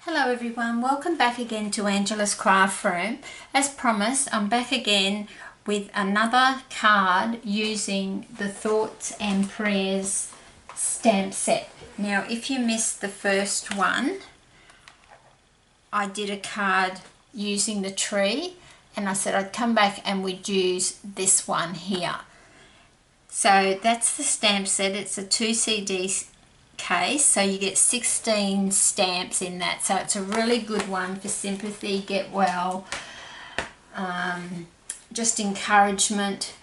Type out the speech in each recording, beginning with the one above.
Hello everyone, welcome back again to Angela's Craft Room. As promised, I'm back again with another card using the Thoughts and Prayers stamp set. Now if you missed the first one, I did a card using the tree and I said I'd come back and we'd use this one here. So that's the stamp set. It's a 2 CD case, so you get 16 stamps in that, so it's a really good one for sympathy, get well, just encouragement.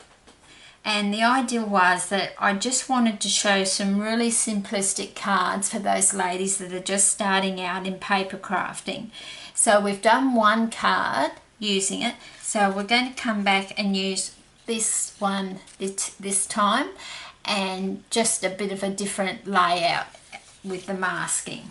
And the idea was that I just wanted to show some really simplistic cards for those ladies that are just starting out in paper crafting. So we've done one card using it, so we're going to come back and use this one this time, and just a bit of a different layout with the masking.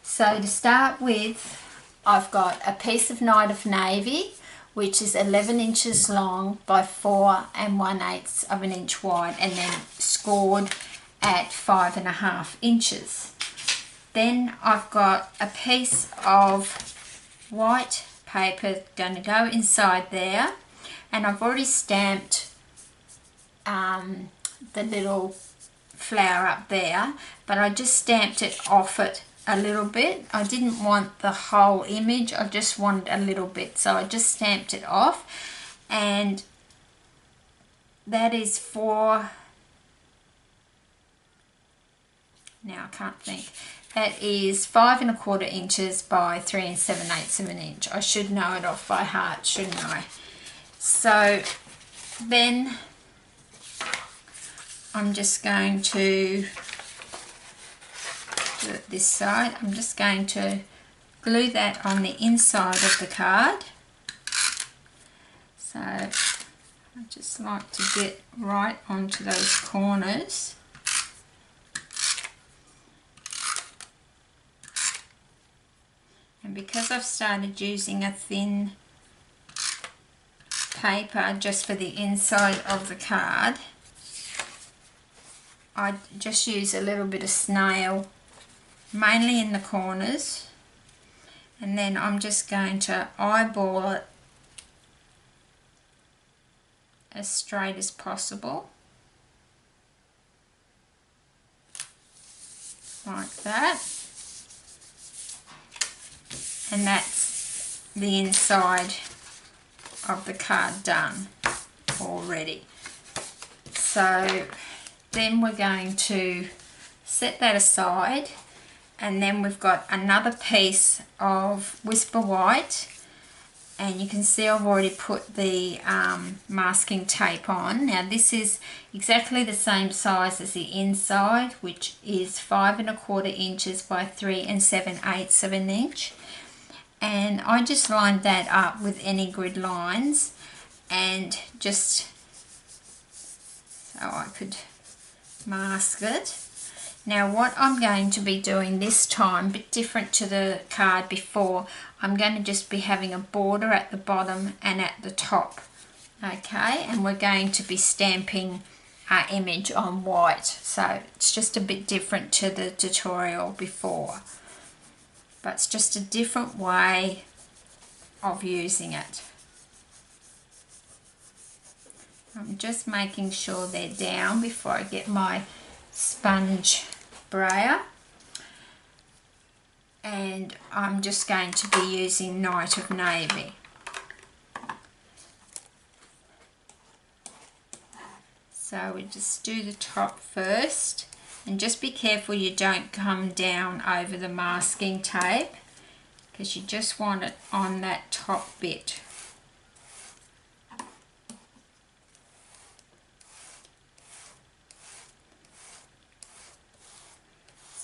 So to start with, I've got a piece of Night of Navy, which is 11 inches long by 4 1/8 of an inch wide, and then scored at 5.5 inches. Then I've got a piece of white paper going to go inside there, and I've already stamped the little flower up there, but I just stamped it off it a little bit. I didn't want the whole image, I just wanted a little bit, so I just stamped it off. And that is for, now I can't think, that is 5 1/4 inches by 3 7/8 of an inch. I should know it off by heart, shouldn't I? So then I'm just going to do it this side. I'm just going to glue that on the inside of the card. So I just like to get right onto those corners. And because I've started using a thin paper just for the inside of the card, I just use a little bit of snail, mainly in the corners, and then I'm just going to eyeball it as straight as possible, like that. And that's the inside of the card done already. So then we're going to set that aside, and then we've got another piece of Whisper White, and you can see I've already put the masking tape on. Now this is exactly the same size as the inside, which is 5 1/4 inches by 3 7/8 of an inch. And I just lined that up with any grid lines, and just so I could mask it. Now what I'm going to be doing this time, a bit different to the card before, I'm going to just be having a border at the bottom and at the top. Okay, and we're going to be stamping our image on white, so it's just a bit different to the tutorial before, but it's just a different way of using it. I'm just making sure they're down before I get my sponge brayer, and I'm just going to be using Night of Navy. So we just do the top first, and just be careful you don't come down over the masking tape, because you just want it on that top bit.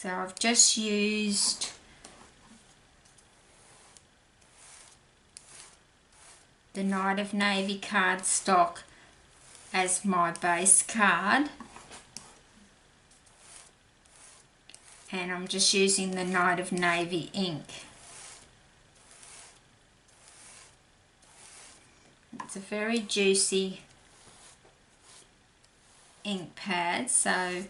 So I've just used the Night of Navy cardstock as my base card, and I'm just using the Night of Navy ink. It's a very juicy ink pad, so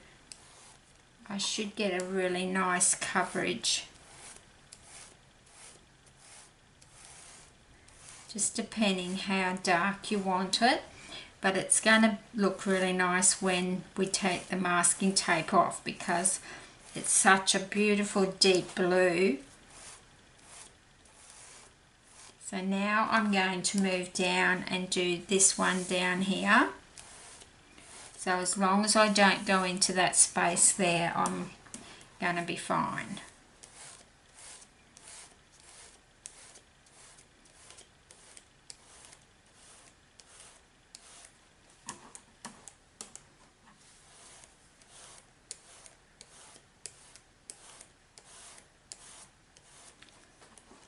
I should get a really nice coverage just depending how dark you want it, but it's going to look really nice when we take the masking tape off because it's such a beautiful deep blue. So now I'm going to move down and do this one down here. So as long as I don't go into that space there, I'm going to be fine.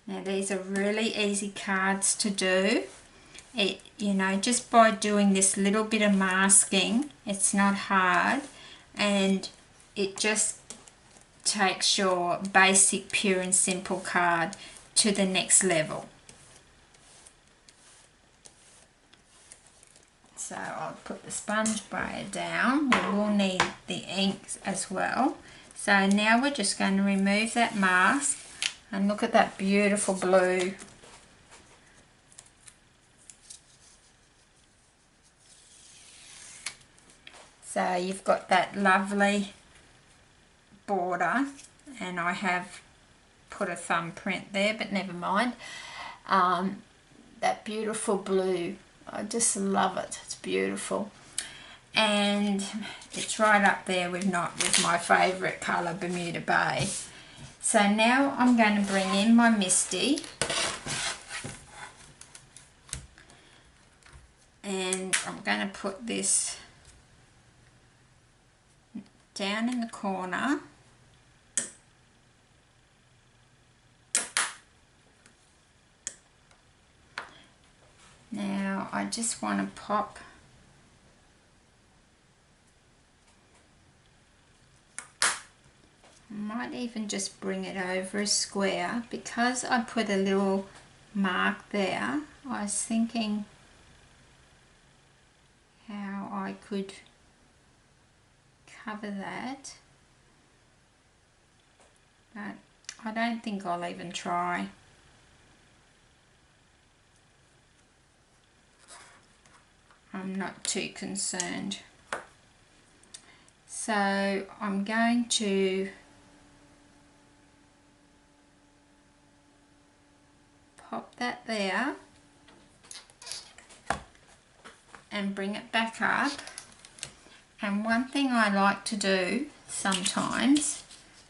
Now these are really easy cards to do. You know, just by doing this little bit of masking, it's not hard, and it just takes your basic pure and simple card to the next level. So I'll put the sponge brayer down. We will need the inks as well. So now we're just going to remove that mask, and look at that beautiful blue. So you've got that lovely border, and I have put a thumbprint there, but never mind. That beautiful blue, I just love it. It's beautiful, and it's right up there with my favourite colour, Bermuda Bay. So now I'm going to bring in my Misty, and I'm going to put this down in the corner. Now I just want to pop might even just bring it over a square because I put a little mark there. I was thinking how I could cover that, but I don't think I'll even try. I'm not too concerned. So I'm going to pop that there and bring it back up. And one thing I like to do sometimes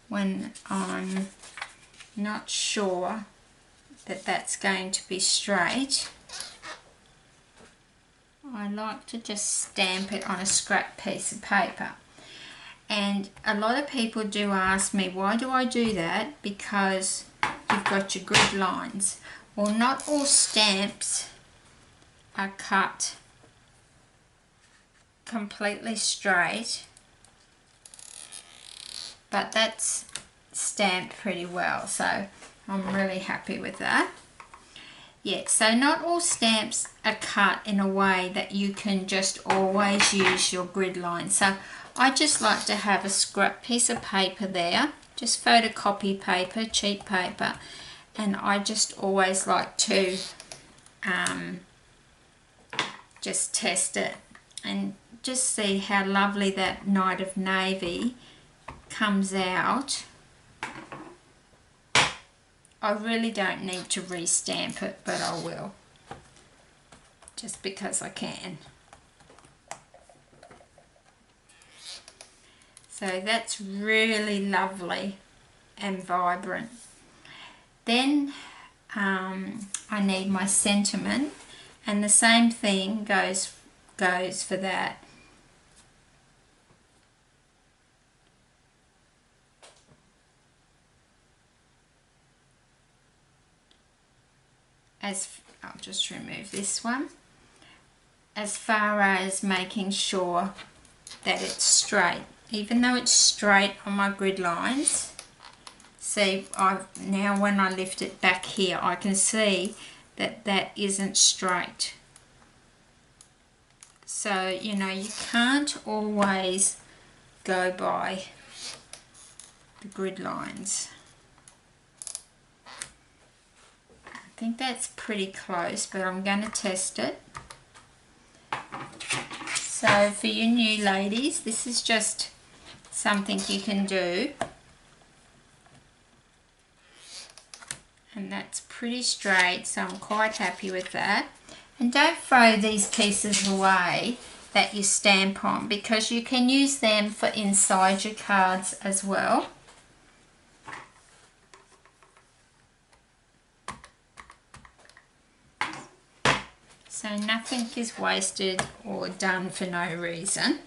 when I'm not sure that that's going to be straight, I like to just stamp it on a scrap piece of paper. And a lot of people do ask me, why do I do that? Because you've got your grid lines. Well, not all stamps are cut completely straight, but that's stamped pretty well, so I'm really happy with that. Yeah, so not all stamps are cut in a way that you can just always use your grid line. So I just like to have a scrap piece of paper there, just photocopy paper, cheap paper, and I just always like to just test it and just see how lovely that Night of Navy comes out. I really don't need to restamp it, but I will, just because I can. So that's really lovely and vibrant. Then I need my sentiment, and the same thing goes for that. I'll just remove this one. As far as making sure that it's straight, even though it's straight on my grid lines, see, now when I lift it back here, I can see that that isn't straight. So, you know, you can't always go by the grid lines. I think that's pretty close, but I'm going to test it. So for you new ladies, this is just something you can do. And that's pretty straight, so I'm quite happy with that. And don't throw these pieces away that you stamp on, because you can use them for inside your cards as well. So nothing is wasted or done for no reason.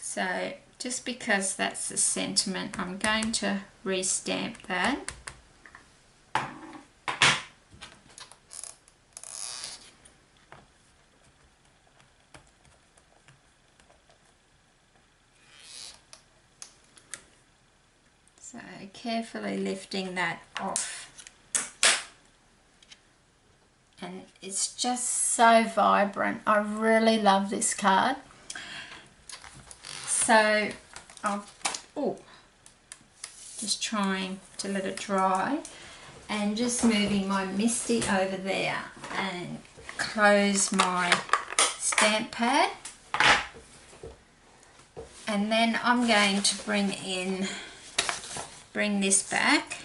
So just because that's the sentiment, I'm going to re-stamp that. So carefully lifting that off. And it's just so vibrant. I really love this card. So just trying to let it dry and just moving my Misty over there and close my stamp pad. And then I'm going to bring this back,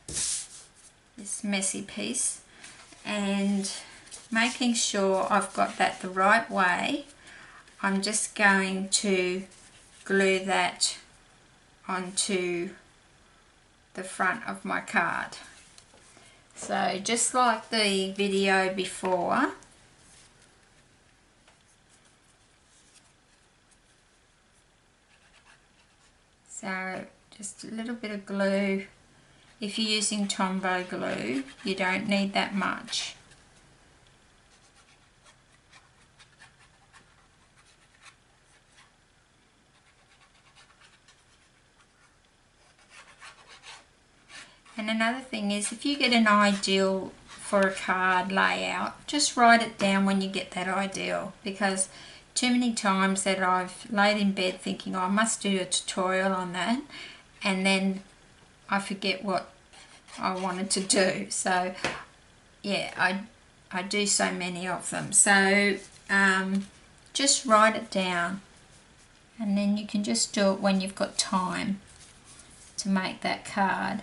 this messy piece, and making sure I've got that the right way, I'm just going to glue that onto the front of my card. So just like the video before, so just a little bit of glue. If you're using Tombow glue, you don't need that much. And another thing is, if you get an ideal for a card layout, just write it down when you get that ideal, because too many times that I've laid in bed thinking, oh, I must do a tutorial on that, and then I forget what I wanted to do. So yeah, I do so many of them. So just write it down, and then you can just do it when you've got time to make that card.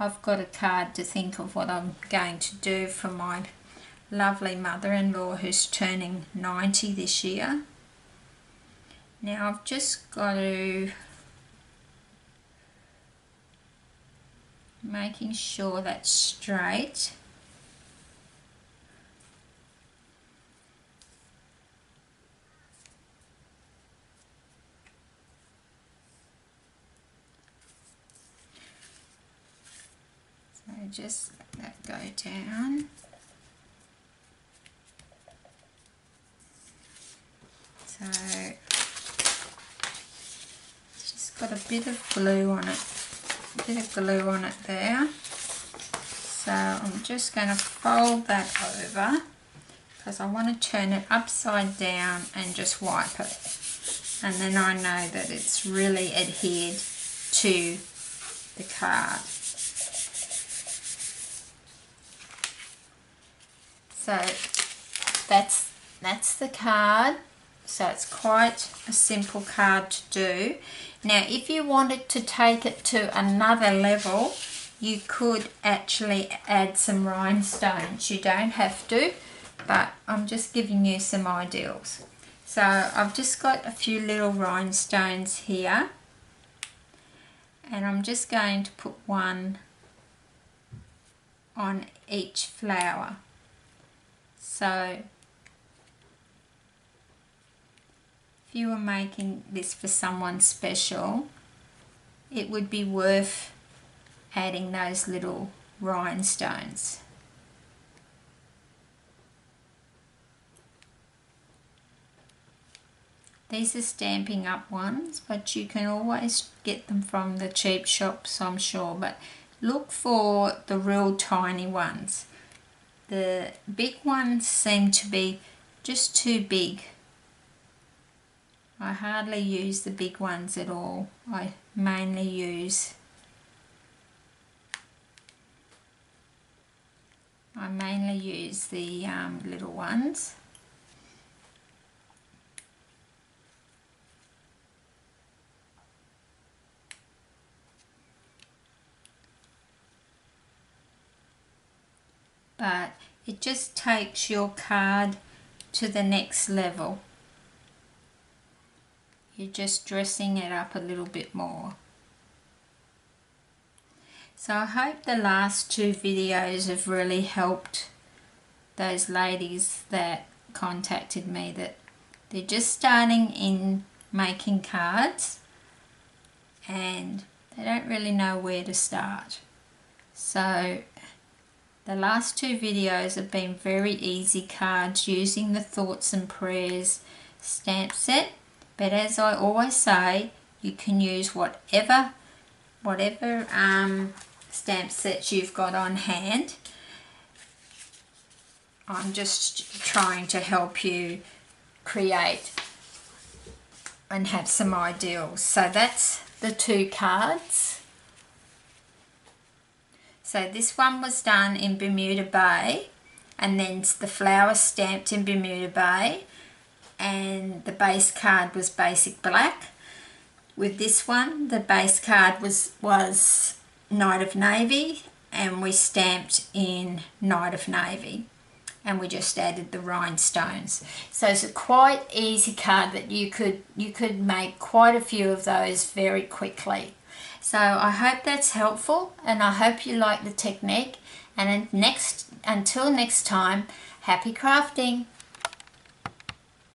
I've got a card to think of what I'm going to do for my lovely mother-in-law who's turning 90 this year. Now I've just got to making sure that's straight. So just let that go down. So it's just got a bit of glue on it. There. So I'm just going to fold that over because I want to turn it upside down and just wipe it. And then I know that it's really adhered to the card. So that's the card. So it's quite a simple card to do. Now if you wanted to take it to another level, you could actually add some rhinestones. You don't have to, but I'm just giving you some ideals. So I've just got a few little rhinestones here, and I'm just going to put one on each flower. So if you were making this for someone special, it would be worth adding those little rhinestones. These are Stampin' Up ones, but you can always get them from the cheap shops, I'm sure, but look for the real tiny ones. The big ones seem to be just too big. I hardly use the big ones at all. I mainly use I mainly use the little ones. But it just takes your card to the next level. You're just dressing it up a little bit more. So I hope the last two videos have really helped those ladies that contacted me, that they're just starting in making cards and they don't really know where to start. So the last two videos have been very easy cards using the Thoughts and Prayers stamp set, but as I always say, you can use whatever stamp sets you've got on hand. I'm just trying to help you create and have some ideals. So that's the two cards. So this one was done in Bermuda Bay, and then the flowers stamped in Bermuda Bay, and the base card was basic black. With this one, the base card was Night of Navy, and we stamped in Night of Navy, and we just added the rhinestones. So it's a quite easy card that you could make quite a few of those very quickly. So I hope that's helpful, and I hope you like the technique, and until next time, happy crafting.